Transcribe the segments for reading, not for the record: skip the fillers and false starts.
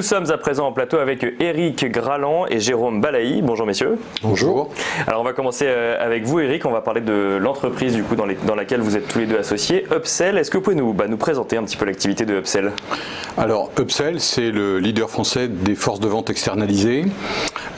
Nous sommes à présent en plateau avec Éric Graland et Jérôme Balaï. Bonjour messieurs. Bonjour. Alors on va commencer avec vous Éric, on va parler de l'entreprise du coup dans laquelle vous êtes tous les deux associés, Upsell. Est-ce que vous pouvez nous présenter un petit peu l'activité de Upsell? Alors Upsell, c'est le leader français des forces de vente externalisées.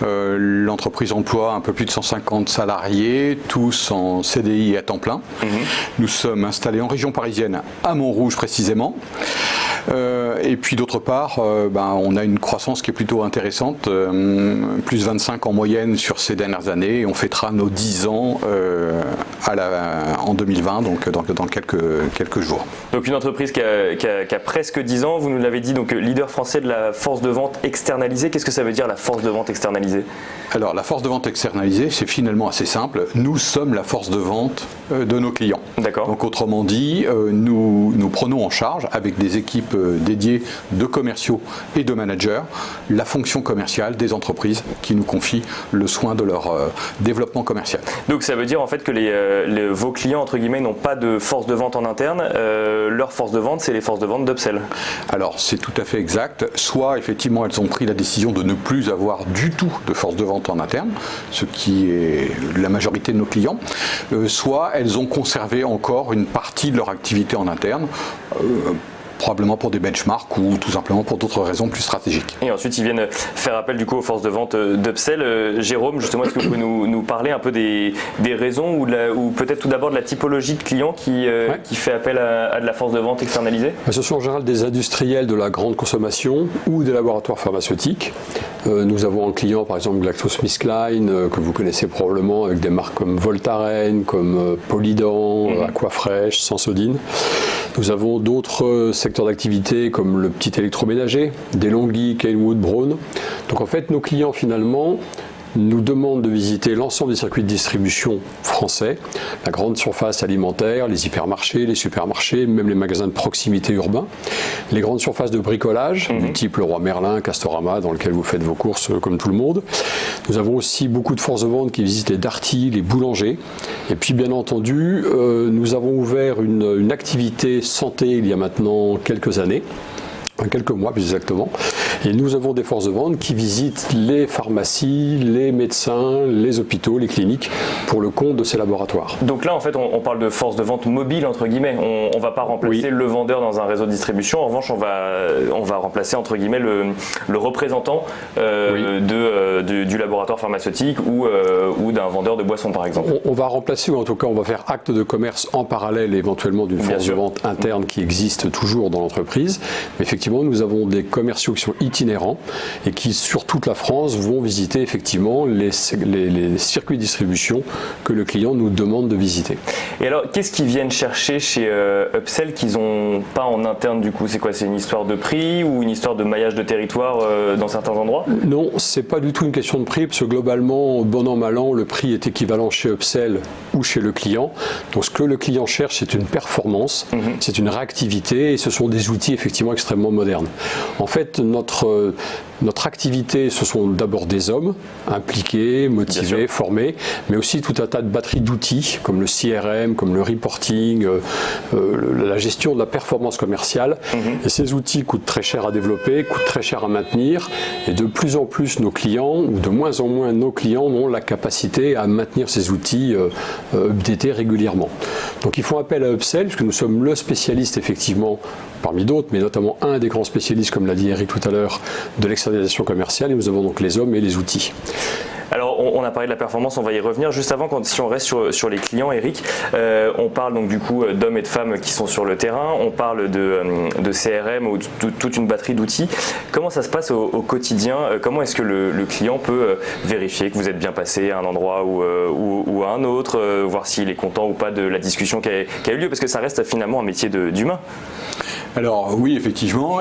L'entreprise emploie un peu plus de 150 salariés, tous en CDI et à temps plein. Nous sommes installés en région parisienne, à Montrouge précisément. Et puis d'autre part, on a une croissance qui est plutôt intéressante, plus 25 en moyenne sur ces dernières années, et on fêtera nos 10 ans en 2020, donc dans quelques jours. Donc une entreprise qui a presque 10 ans, vous nous l'avez dit, donc leader français de la force de vente externalisée. Qu'est-ce que ça veut dire la force de vente externalisée? Alors la force de vente externalisée, c'est finalement assez simple. Nous sommes la force de vente de nos clients. D'accord. Donc autrement dit, nous prenons en charge avec des équipes dédiées de commerciaux et de managers la fonction commerciale des entreprises qui nous confient le soin de leur développement commercial. Donc ça veut dire en fait que vos clients entre guillemets n'ont pas de force de vente en interne, leur force de vente c'est les forces de vente d'Upsell. Alors c'est tout à fait exact, soit effectivement elles ont pris la décision de ne plus avoir du tout de force de vente en interne, ce qui est la majorité de nos clients, soit elles ont conservé encore une partie de leur activité en interne, probablement pour des benchmarks ou tout simplement pour d'autres raisons plus stratégiques. Et ensuite, ils viennent faire appel du coup aux forces de vente d'Upsell. Jérôme, justement, est-ce que vous pouvez nous parler un peu des raisons ou peut-être tout d'abord de la typologie de clients qui fait appel à de la force de vente externalisée? Ce sont en général des industriels de la grande consommation ou des laboratoires pharmaceutiques. Nous avons un client, par exemple GlaxoSmithKline, que vous connaissez probablement, avec des marques comme Voltaren, comme Polydent, Aquafresh, Sensodyne. Nous avons d'autres secteurs d'activité comme le petit électroménager, De'Longhi, Kenwood, Braun. Donc en fait, nos clients finalement nous demandent de visiter l'ensemble des circuits de distribution français, la grande surface alimentaire, les hypermarchés, les supermarchés, même les magasins de proximité urbains, les grandes surfaces de bricolage, du type Leroy Merlin, Castorama, dans lequel vous faites vos courses comme tout le monde. Nous avons aussi beaucoup de forces de vente qui visitent les darty, les boulangers. Et puis bien entendu, nous avons ouvert une activité santé il y a maintenant quelques années. Quelques mois plus exactement, et nous avons des forces de vente qui visitent les pharmacies, les médecins, les hôpitaux, les cliniques pour le compte de ces laboratoires. Donc là en fait on parle de force de vente mobile entre guillemets, on ne va pas remplacer le vendeur dans un réseau de distribution, en revanche on va remplacer entre guillemets le représentant du laboratoire pharmaceutique ou d'un vendeur de boissons par exemple. On va remplacer, ou en tout cas on va faire acte de commerce en parallèle éventuellement d'une force de vente interne qui existe toujours dans l'entreprise, mais effectivement nous avons des commerciaux qui sont itinérants et qui sur toute la France vont visiter effectivement les circuits de distribution que le client nous demande de visiter. Et alors qu'est-ce qu'ils viennent chercher chez Upsell qu'ils n'ont pas en interne du coup? C'est quoi? C'est une histoire de prix ou une histoire de maillage de territoire dans certains endroits? Non, c'est pas du tout une question de prix, parce que globalement, bon an mal an, le prix est équivalent chez Upsell ou chez le client. Donc ce que le client cherche, c'est une performance, c'est une réactivité, et ce sont des outils effectivement extrêmement modernes. En fait, notre activité, ce sont d'abord des hommes impliqués, motivés, formés, mais aussi tout un tas de batteries d'outils comme le CRM, comme le reporting, la gestion de la performance commerciale. Et ces outils coûtent très cher à développer, coûtent très cher à maintenir, et de plus en plus nos clients, ou de moins en moins nos clients, ont la capacité à maintenir ces outils updatés régulièrement. Donc ils font appel à Upsell, puisque nous sommes le spécialiste effectivement, parmi d'autres, mais notamment un des grands spécialistes, comme l'a dit Eric tout à l'heure, de l'externalisation commerciale, et nous avons donc les hommes et les outils. Alors on a parlé de la performance, on va y revenir. Juste avant, si on reste sur les clients, Eric, on parle donc du coup d'hommes et de femmes qui sont sur le terrain, on parle de CRM ou toute une batterie d'outils. Comment ça se passe au quotidien? Comment est-ce que le client peut vérifier que vous êtes bien passé à un endroit ou à un autre, voir s'il est content ou pas de la discussion qui a eu lieu? Parce que ça reste finalement un métier d'humain. Alors oui, effectivement,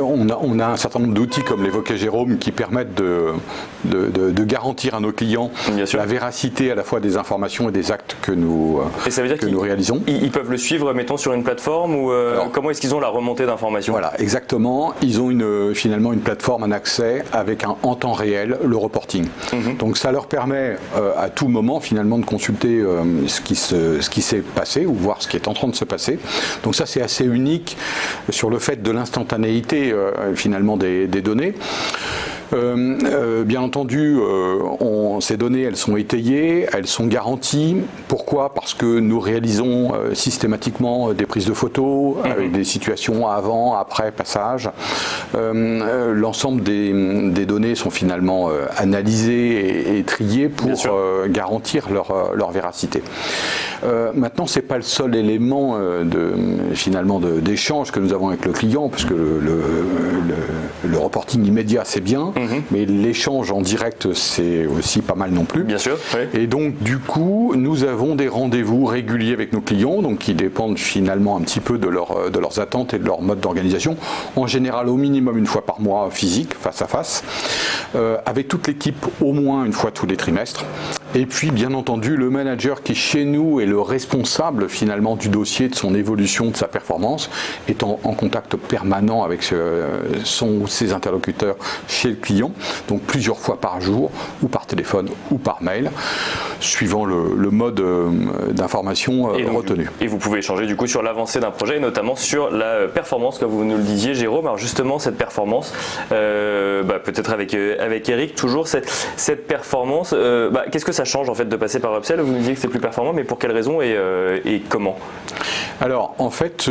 on a un certain nombre d'outils, comme l'évoquait Jérôme, qui permettent de garantir à nos clients la véracité à la fois des informations et des actes que nous réalisons. Ils peuvent le suivre, mettons, sur une plateforme ou comment est-ce qu'ils ont la remontée d'informations? Voilà, exactement. Ils ont finalement une plateforme, un accès avec en temps réel le reporting. Donc ça leur permet à tout moment finalement de consulter ce qui s'est passé ou voir ce qui est en train de se passer. Donc ça c'est assez unique sur le fait de l'instantanéité finalement des données. Bien entendu, ces données, elles sont étayées, elles sont garanties. Pourquoi ? Parce que nous réalisons systématiquement des prises de photos avec des situations avant, après, passage. L'ensemble des données sont finalement analysées et triées pour garantir leur véracité. Maintenant, c'est pas le seul élément d'échange que nous avons avec le client, parce que le reporting immédiat, c'est bien. Mais l'échange en direct, c'est aussi pas mal non plus. Bien sûr. Oui. Et donc, du coup, nous avons des rendez-vous réguliers avec nos clients, donc qui dépendent finalement un petit peu de leurs attentes et de leur mode d'organisation. En général, au minimum une fois par mois, physique, face à face, avec toute l'équipe au moins une fois tous les trimestres. Et puis, bien entendu, le manager qui, chez nous, est le responsable finalement du dossier, de son évolution, de sa performance, est en contact permanent avec ses interlocuteurs chez le client, donc plusieurs fois par jour, ou par téléphone, ou par mail, suivant le mode d'information retenu. Et vous pouvez échanger du coup sur l'avancée d'un projet, et notamment sur la performance, comme vous nous le disiez, Jérôme. Alors justement, cette performance, peut-être avec Eric, toujours cette performance, qu'est-ce que ça change en fait de passer par Upsell ? Vous nous disiez que c'est plus performant, mais pour quelles raisons et comment ? Alors en fait,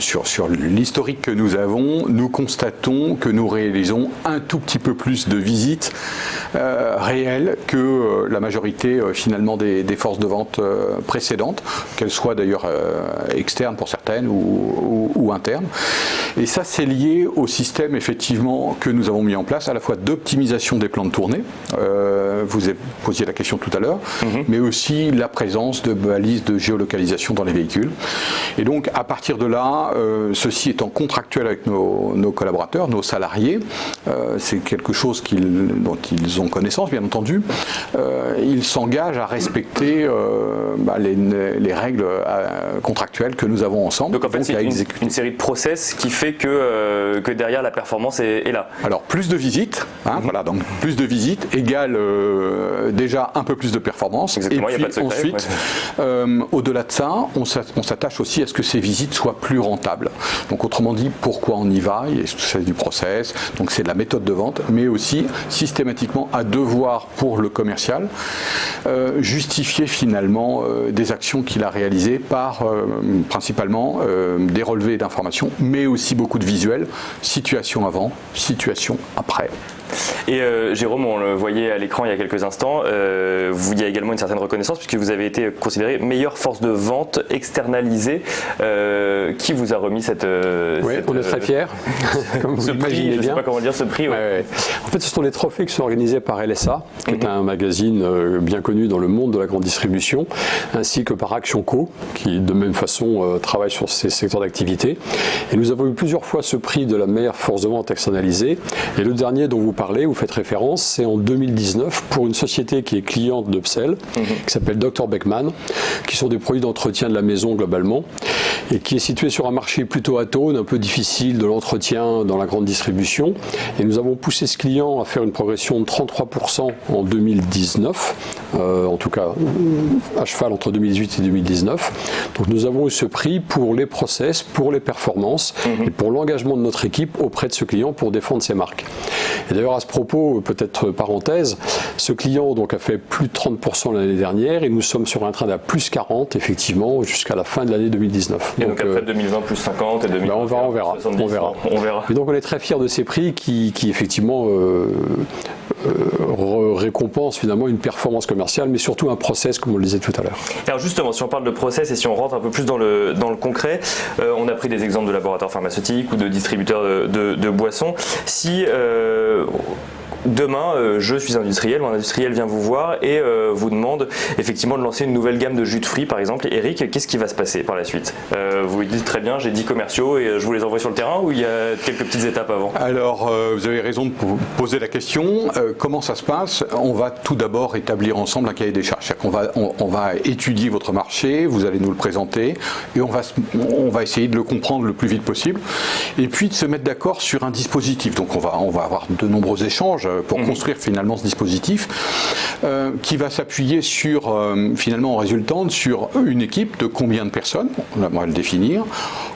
sur l'historique que nous avons, nous constatons que nous réalisons un tout petit peu plus de visites réelles que la majorité finalement des forces de vente précédentes, qu'elles soient d'ailleurs externes pour certaines ou internes. Et ça, c'est lié au système effectivement que nous avons mis en place, à la fois d'optimisation des plans de tournée, vous posiez la question tout à l'heure, mais aussi la présence de balises de géolocalisation dans les véhicules. Et donc à partir de là, ceci étant contractuel avec nos collaborateurs, nos salariés, c'est quelque chose dont ils ont connaissance bien entendu, ils s'engagent à respecter les règles contractuelles que nous avons ensemble. Donc en fait, c'est une série de process qui fait que derrière la performance est là. Alors plus de visites, voilà, donc plus de visites égale déjà un peu plus de performance. Exactement, et puis y a pas de secret, ensuite, au-delà de ça, on s'attache aussi à ce que ces visites soient plus rentables. Donc autrement dit, pourquoi on y va ? C'est du process, donc c'est de la méthode de vente, mais aussi systématiquement à devoir pour le commercial justifier finalement des actions qu'il a réalisées par principalement des relevés d'informations, mais aussi beaucoup de visuels, situation avant, situation après. Et Jérôme, on le voyait à l'écran il y a quelques instants, il y a également une certaine reconnaissance puisque vous avez été considéré meilleure force de vente externalisée. Qui vous a remis cette... Oui, on est très fiers, comme vous l'imaginez bien. Je ne sais pas comment dire ce prix. Ouais. Ouais. En fait, ce sont des trophées qui sont organisés par LSA, qui est un magazine bien connu dans le monde de la grande distribution, ainsi que par Action Co, qui de même façon travaille sur ces secteurs d'activité. Et nous avons eu plusieurs fois ce prix de la meilleure force de vente externalisée. Et le dernier dont vous parlez, vous faites référence, c'est en 2019 pour une société qui est cliente d'Upsell, qui s'appelle Dr Beckman, qui sont des produits d'entretien de la maison globalement, et qui est situé sur un marché plutôt atone, un peu difficile de l'entretien dans la grande distribution. Et nous avons poussé ce client à faire une progression de 33% en 2019, en tout cas à cheval entre 2018 et 2019. Donc nous avons eu ce prix pour les process, pour les performances et pour l'engagement de notre équipe auprès de ce client pour défendre ses marques. Et d'ailleurs à ce propos, peut-être parenthèse, ce client donc a fait plus de 30% l'année dernière et nous sommes sur un train d'à plus 40 effectivement jusqu'à la fin de l'année 2019. Et donc après 2020 plus 50 et 2020 on verra. Et donc on est très fiers de ces prix qui effectivement récompense finalement une performance commerciale, mais surtout un process, comme on le disait tout à l'heure. Alors justement, si on parle de process et si on rentre un peu plus dans le concret, on a pris des exemples de laboratoires pharmaceutiques ou de distributeurs de boissons. Si demain, je suis industriel, mon industriel vient vous voir et vous demande effectivement de lancer une nouvelle gamme de jus de fruits par exemple. Eric, qu'est-ce qui va se passer par la suite ? Vous lui dites très bien, j'ai 10 commerciaux et je vous les envoie sur le terrain, ou il y a quelques petites étapes avant ? Alors, vous avez raison de poser la question. Comment ça se passe ? On va tout d'abord établir ensemble un cahier des charges. On va étudier votre marché, vous allez nous le présenter et on va essayer de le comprendre le plus vite possible et puis de se mettre d'accord sur un dispositif. Donc on va avoir de nombreux échanges pour construire finalement ce dispositif, qui va s'appuyer sur, finalement en résultante, sur une équipe de combien de personnes, on va le définir,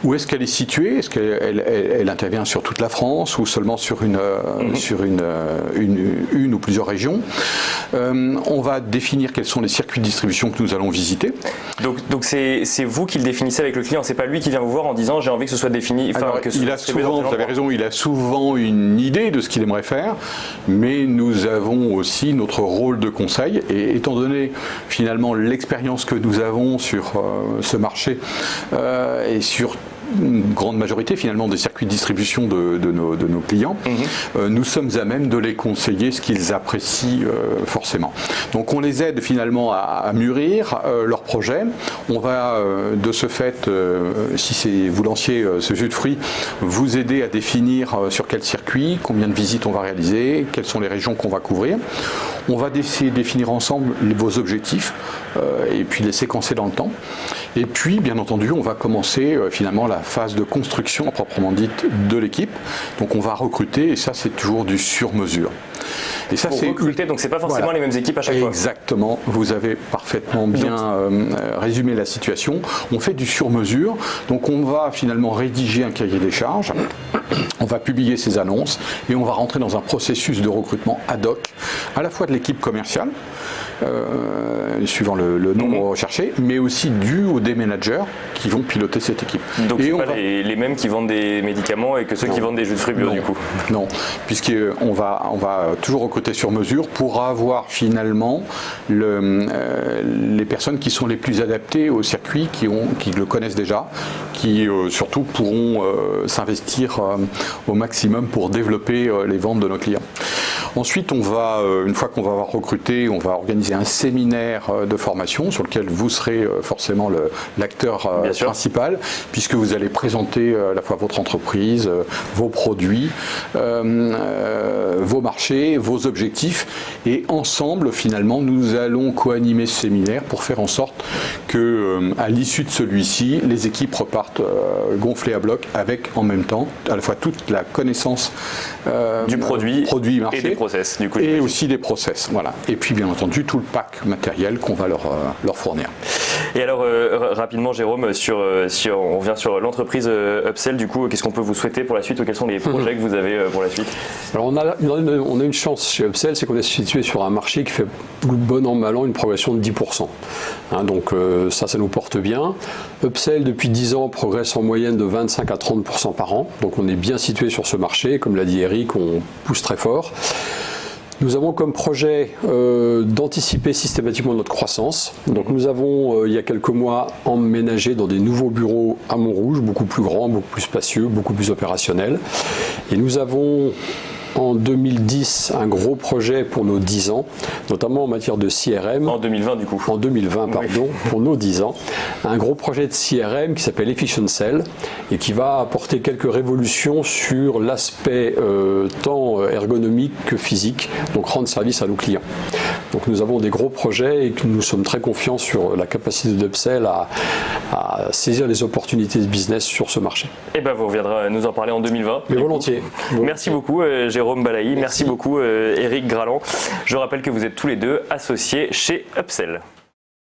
où est-ce qu'elle est située, est-ce qu'elle intervient sur toute la France ou seulement sur une ou plusieurs régions. On va définir quels sont les circuits de distribution que nous allons visiter. Donc c'est vous qui le définissez avec le client, c'est pas lui qui vient vous voir en disant j'ai envie que ce soit défini. Alors, il a souvent, vous avez raison, il a souvent une idée de ce qu'il aimerait faire, mais nous avons aussi notre rôle de conseil, et étant donné finalement l'expérience que nous avons sur ce marché et sur une grande majorité finalement des circuits de distribution de nos clients, nous sommes à même de les conseiller ce qu'ils apprécient forcément. Donc on les aide finalement à mûrir leur projet. On va de ce fait, si vous lanciez ce jus de fruits, vous aider à définir sur quel circuit, combien de visites on va réaliser, quelles sont les régions qu'on va couvrir. On va essayer de définir ensemble vos objectifs et puis les séquencer dans le temps. Et puis, bien entendu, on va commencer finalement la phase de construction à proprement dite de l'équipe. Donc on va recruter, et ça c'est toujours du sur-mesure. Et ça, c'est recruter, donc c'est pas forcément les mêmes équipes à chaque fois. Exactement, vous avez parfaitement bien résumé la situation. On fait du sur-mesure, donc on va finalement rédiger un cahier des charges, on va publier ces annonces et on va rentrer dans un processus de recrutement ad hoc, à la fois de l'équipe commerciale, suivant le nombre recherché, mais aussi dû des managers qui vont piloter cette équipe. Donc c'est pas les mêmes qui vendent des médicaments et que ceux qui vendent des jus de fruits bio du coup. Non, puisqu'on va toujours recruter sur mesure pour avoir finalement les personnes qui sont les plus adaptées au circuit, qui le connaissent déjà, qui surtout pourront s'investir au maximum pour développer les ventes de nos clients. Ensuite, une fois qu'on va avoir recruté, on va organiser un séminaire de formation sur lequel vous serez forcément l'acteur principal, puisque vous allez présenter à la fois votre entreprise, vos produits, vos marchés, vos objectifs, et ensemble, finalement, nous allons co-animer ce séminaire pour faire en sorte que, à l'issue de celui-ci, les équipes repartent gonflées à bloc avec, en même temps, à la fois toute la connaissance du produit marché, et des process, du coup, et aussi des process, voilà. Et puis bien entendu tout le pack matériel qu'on va leur fournir. Et alors rapidement Jérôme, si on revient sur l'entreprise Upsell, du coup qu'est-ce qu'on peut vous souhaiter pour la suite, ou quels sont les projets que vous avez pour la suite? Alors on a une chance chez Upsell, c'est qu'on est situé sur un marché qui fait bon an mal an une progression de 10%. Donc ça nous porte bien. Upsell depuis 10 ans progresse en moyenne de 25 à 30% par an, donc on est bien situé sur ce marché, comme l'a dit Eric, on pousse très fort. Nous avons comme projet d'anticiper systématiquement notre croissance. Donc nous avons, il y a quelques mois, emménagé dans des nouveaux bureaux à Montrouge, beaucoup plus grands, beaucoup plus spacieux, beaucoup plus opérationnels. Et nous avons en 2010 un gros projet pour nos 10 ans, notamment en matière de CRM. En 2020 du coup. En 2020, pardon, oui. Pour nos 10 ans. Un gros projet de CRM qui s'appelle Efficient Sell et qui va apporter quelques révolutions sur l'aspect tant ergonomique que physique, donc rendre service à nos clients. Donc nous avons des gros projets et que nous sommes très confiants sur la capacité d'Upsell à saisir les opportunités de business sur ce marché. Et ben vous reviendrez nous en parler en 2020. Mais volontiers. Merci beaucoup Jérôme Balaï, merci beaucoup Eric Graland. Je rappelle que vous êtes tous les deux associés chez Upsell.